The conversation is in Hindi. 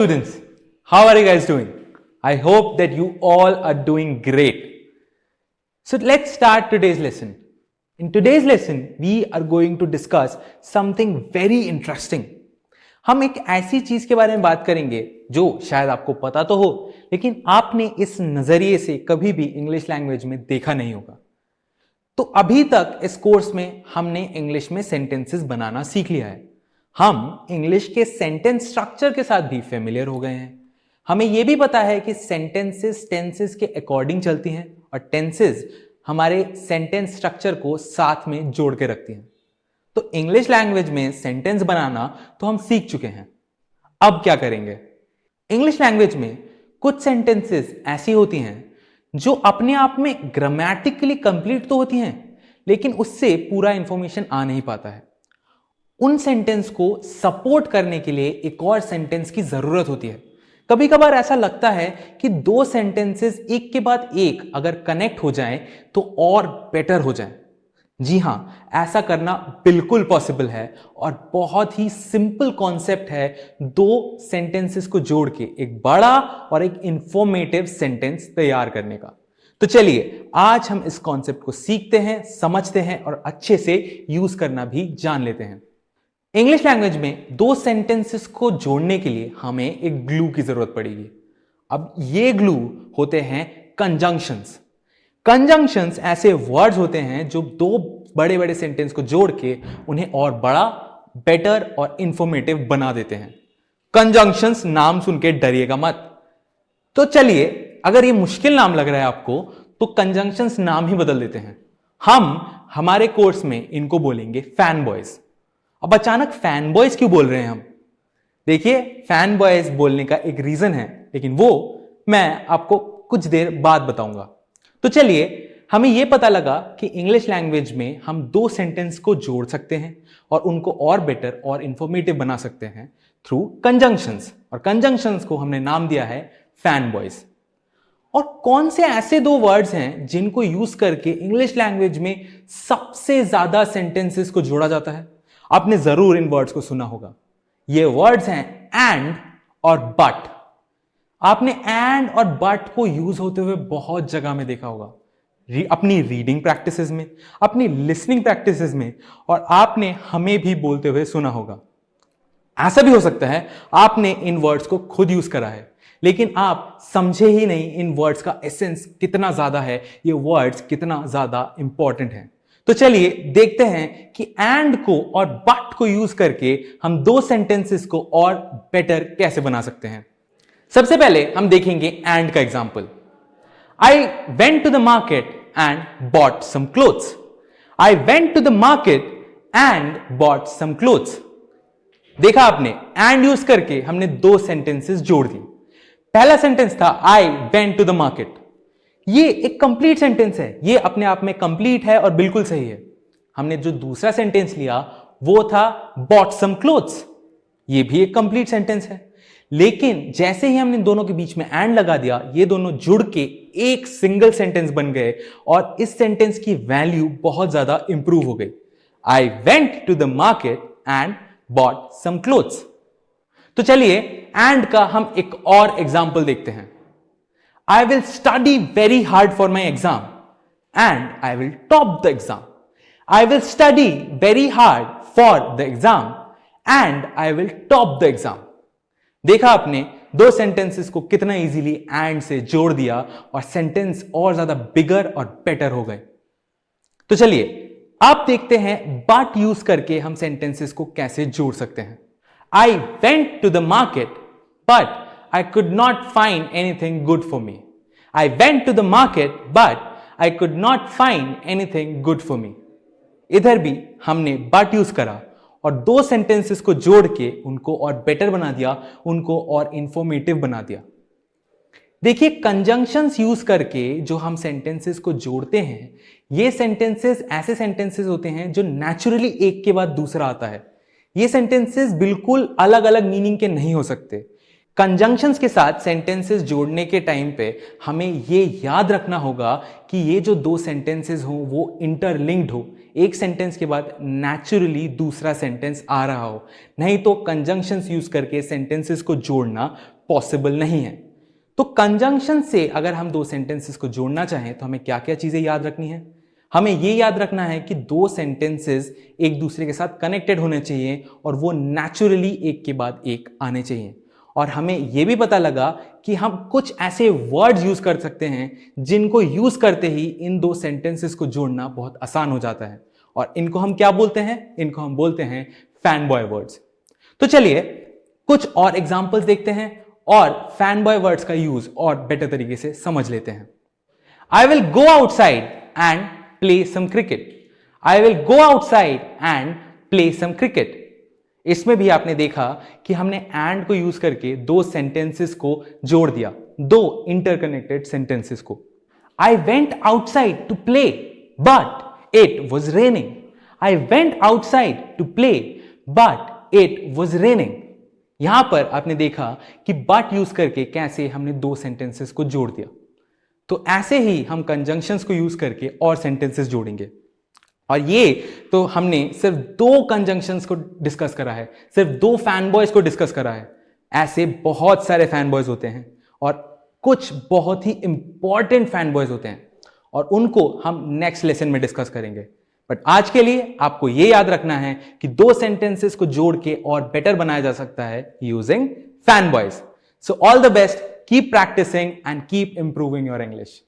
Students, how are you guys doing? I hope that you all are doing great. So let's start today's lesson. In today's lesson, we are going to discuss something very interesting. हम एक ऐसी चीज के बारे में बात करेंगे जो शायद आपको पता तो हो, लेकिन आपने इस नजरिए से कभी भी इंग्लिश लैंग्वेज में देखा नहीं होगा। तो अभी तक इस कोर्स में हमने इंग्लिश में सेंटेंसेस बनाना सीख लिया है। हम इंग्लिश के सेंटेंस स्ट्रक्चर के साथ भी फेमिलियर हो गए हैं। हमें यह भी पता है कि सेंटेंसेस टेंसेस के अकॉर्डिंग चलती हैं और टेंसेस हमारे सेंटेंस स्ट्रक्चर को साथ में जोड़ के रखती हैं। तो इंग्लिश लैंग्वेज में सेंटेंस बनाना तो हम सीख चुके हैं। अब क्या करेंगे? इंग्लिश लैंग्वेज में कुछ सेंटेंसेस ऐसी होती हैं जो अपने आप में ग्रामेटिकली कंप्लीट तो होती हैं, लेकिन उससे पूरा इंफॉर्मेशन आ नहीं पाता है। उन सेंटेंस को सपोर्ट करने के लिए एक और सेंटेंस की जरूरत होती है। कभी कभार ऐसा लगता है कि दो सेंटेंसेस एक के बाद एक अगर कनेक्ट हो जाएं तो और बेटर हो जाएं। जी हां, ऐसा करना बिल्कुल पॉसिबल है और बहुत ही सिंपल कॉन्सेप्ट है दो सेंटेंसेस को जोड़ के एक बड़ा और एक इंफॉर्मेटिव सेंटेंस तैयार करने का। तो चलिए आज हम इस कॉन्सेप्ट को सीखते हैं, समझते हैं और अच्छे से यूज करना भी जान लेते हैं। इंग्लिश लैंग्वेज में दो सेंटेंसेस को जोड़ने के लिए हमें एक ग्लू की जरूरत पड़ेगी। अब ये ग्लू होते हैं कंजंक्शंस। कंजंक्शंस ऐसे वर्ड्स होते हैं जो दो बड़े बड़े सेंटेंस को जोड़ के उन्हें और बड़ा, बेटर और इंफॉर्मेटिव बना देते हैं। कंजंक्शंस नाम सुन के डरिएगा मत। तो चलिए, अगर ये मुश्किल नाम लग रहा है आपको तो कंजंक्शंस नाम ही बदल देते हैं। हम हमारे कोर्स में इनको बोलेंगे फैन बॉयज। अब अचानक फैन बॉयज क्यों बोल रहे हैं हम? देखिए, फैन बॉयज बोलने का एक रीजन है, लेकिन वो मैं आपको कुछ देर बाद बताऊंगा। तो चलिए, हमें यह पता लगा कि इंग्लिश लैंग्वेज में हम दो सेंटेंस को जोड़ सकते हैं और उनको और बेटर और इंफॉर्मेटिव बना सकते हैं थ्रू कंजंक्शंस, और कंजंक्शंस को हमने नाम दिया है फैन बॉयज। और कौन से ऐसे दो वर्ड्स हैं जिनको यूज करके इंग्लिश लैंग्वेज में सबसे ज्यादा सेंटेंसेस को जोड़ा जाता है? आपने जरूर इन वर्ड्स को सुना होगा। ये वर्ड्स हैं एंड और बट। आपने एंड और बट को यूज होते हुए बहुत जगह में देखा होगा, अपनी रीडिंग प्रैक्टिसेस में, अपनी लिसनिंग प्रैक्टिसेस में, और आपने हमें भी बोलते हुए सुना होगा। ऐसा भी हो सकता है आपने इन वर्ड्स को खुद यूज करा है, लेकिन आप समझे ही नहीं इन वर्ड्स का एसेंस कितना ज्यादा है, ये वर्ड्स कितना ज्यादा इंपॉर्टेंट है। तो चलिए देखते हैं कि एंड को और बट को यूज करके हम दो सेंटेंसेस को और बेटर कैसे बना सकते हैं। सबसे पहले हम देखेंगे एंड का example. I went to the market and bought some clothes. I went to the market and bought some clothes. देखा आपने, एंड यूज करके हमने दो सेंटेंसेस जोड़ दी। पहला सेंटेंस था I went to the market. ये एक कंप्लीट सेंटेंस है, ये अपने आप में कंप्लीट है और बिल्कुल सही है। हमने जो दूसरा सेंटेंस लिया वो था बॉट सम क्लोथ्स। ये भी एक कंप्लीट सेंटेंस है, लेकिन जैसे ही हमने दोनों के बीच में एंड लगा दिया, ये दोनों जुड़ के एक सिंगल सेंटेंस बन गए और इस सेंटेंस की वैल्यू बहुत ज्यादा इंप्रूव हो गई। I went to the market and bought some clothes. तो चलिए एंड का हम एक और एग्जाम्पल देखते हैं। I will study very hard for my exam and I will top the exam. I will study very hard for the exam and I will top the exam. देखा आपने दो सेंटेंसेस को कितना इजीली एंड से जोड़ दिया और सेंटेंस और ज्यादा बिगर और बेटर हो गए। तो चलिए अब देखते हैं बट यूज करके हम सेंटेंसेस को कैसे जोड़ सकते हैं। I went to the market but I could not find anything good for me. I went to the market but I could not find anything good for me. इधर भी हमने but यूज करा और दो सेंटेंसेस को जोड़ के उनको और बेटर बना दिया, उनको और इंफॉर्मेटिव बना दिया। देखिए, कंजंक्शंस यूज करके जो हम सेंटेंसेस को जोड़ते हैं, ये सेंटेंसेस ऐसे सेंटेंसेस होते हैं जो नेचुरली एक के बाद दूसरा आता है। ये सेंटेंसेस बिल्कुल अलग अलग मीनिंग के नहीं हो सकते। कंजंक्शंस के साथ सेंटेंसेस जोड़ने के टाइम पे हमें ये याद रखना होगा कि ये जो दो सेंटेंसेस हो वो इंटरलिंक्ड हो, एक सेंटेंस के बाद नेचुरली दूसरा सेंटेंस आ रहा हो, नहीं तो कंजंक्शंस यूज करके सेंटेंसेस को जोड़ना पॉसिबल नहीं है। तो कंजंक्शन से अगर हम दो सेंटेंसेस को जोड़ना चाहें तो हमें क्या क्या चीजें याद रखनी है? हमें यह याद रखना है कि दो सेंटेंसेस एक दूसरे के साथ कनेक्टेड होने चाहिए और वो नेचुरली एक के बाद एक आने चाहिए। और हमें यह भी पता लगा कि हम कुछ ऐसे वर्ड्स यूज कर सकते हैं जिनको यूज करते ही इन दो सेंटेंसेस को जोड़ना बहुत आसान हो जाता है, और इनको हम क्या बोलते हैं? इनको हम बोलते हैं फैन बॉय वर्ड्स। तो चलिए कुछ और एग्जांपल्स देखते हैं और फैन बॉय वर्ड्स का यूज और बेटर तरीके से समझ लेते हैं। I will go outside and play some cricket. I will go outside and play some cricket. इसमें भी आपने देखा कि हमने एंड को यूज करके दो सेंटेंसेस को जोड़ दिया, दो इंटरकनेक्टेड सेंटेंसेस को। I went outside to play but it was raining. I went outside to play but it was raining. यहां पर आपने देखा कि बट यूज करके कैसे हमने दो सेंटेंसेस को जोड़ दिया। तो ऐसे ही हम कंजंक्शंस को यूज करके और सेंटेंसेस जोड़ेंगे। और ये तो हमने सिर्फ दो कंजंक्शंस को डिस्कस करा है, सिर्फ दो फैन बॉयज को डिस्कस करा है। ऐसे बहुत सारे फैन बॉयज होते हैं और कुछ बहुत ही इंपॉर्टेंट फैन बॉयज होते हैं, और उनको हम नेक्स्ट लेसन में डिस्कस करेंगे। बट आज के लिए आपको ये याद रखना है कि दो सेंटेंसेस को जोड़ के और बेटर बनाया जा सकता है using fan boys. So all the best, keep practising and keep improving your English.